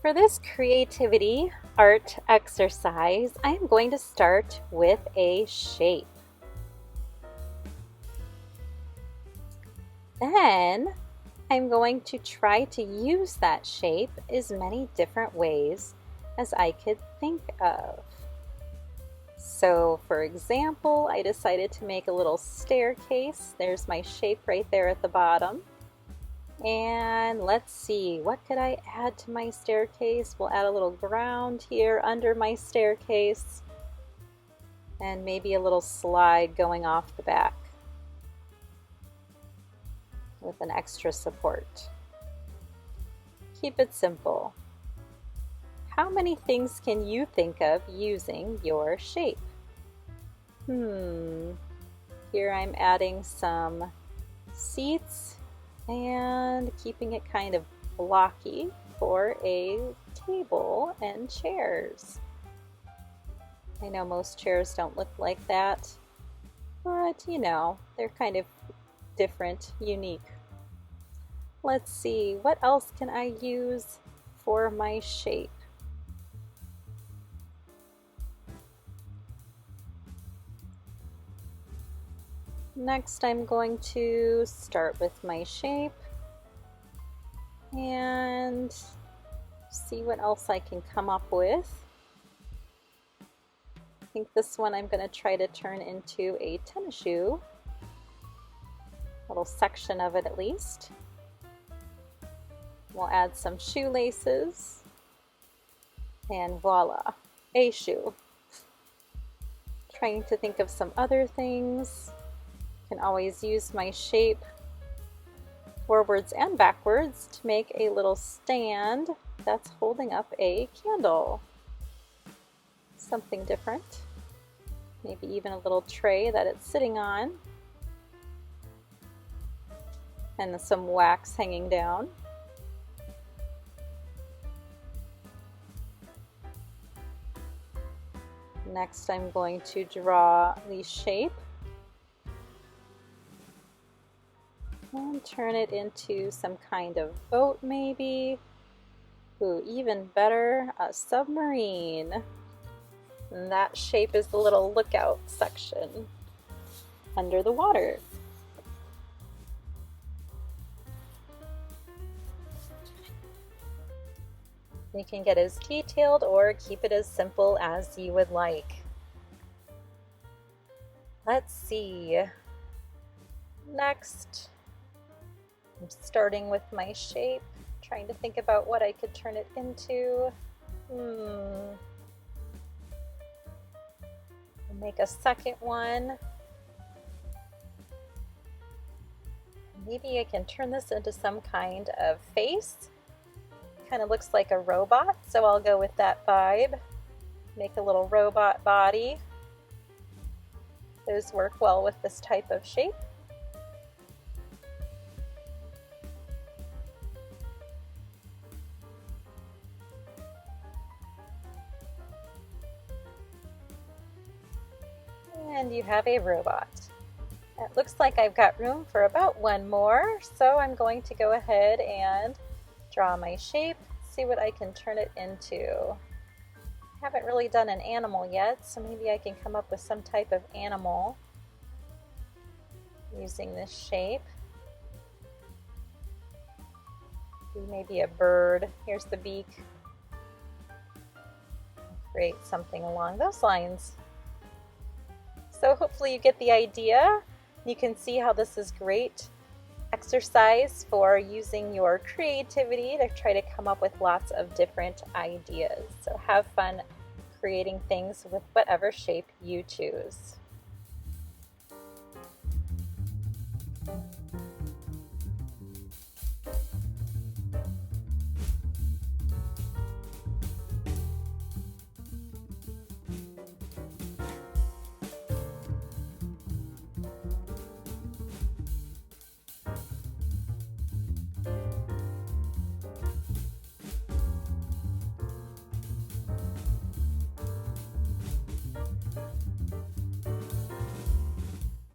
For this creativity art exercise, I am going to start with a shape. Then I'm going to try to use that shape as many different ways as I could think of. So for example, I decided to make a little staircase. There's my shape right there at the bottom. And let's see, what could I add to my staircase? We'll add a little ground here under my staircase and maybe a little slide going off the back with an extra support. Keep it simple. How many things can you think of using your shape? Here I'm adding some seats and keeping it kind of blocky for a table and chairs. I know most chairs don't look like that, but you know, they're kind of different, unique. Let's see, what else can I use for my shape? Next, I'm going to start with my shape and see what else I can come up with. I think this one I'm going to try to turn into a tennis shoe, a little section of it at least. We'll add some shoelaces and voila, a shoe. Trying to think of some other things. Can always use my shape forwards and backwards to make a little stand that's holding up a candle. Something different. Maybe even a little tray that it's sitting on. And some wax hanging down. Next, I'm going to draw the shape and turn it into some kind of boat maybe. Ooh, even better, a submarine. And that shape is the little lookout section under the water. You can get as detailed or keep it as simple as you would like. Let's see. Next, I'm starting with my shape, trying to think about what I could turn it into. Make a second one. Maybe I can turn this into some kind of face. Kind of looks like a robot, so I'll go with that vibe. Make a little robot body. Those work well with this type of shape. And you have a robot. It looks like I've got room for about one more, so I'm going to go ahead and draw my shape, see what I can turn it into. I haven't really done an animal yet, so maybe I can come up with some type of animal using this shape. Maybe a bird. Here's the beak. Create something along those lines. So hopefully you get the idea. You can see how this is great exercise for using your creativity to try to come up with lots of different ideas. So have fun creating things with whatever shape you choose.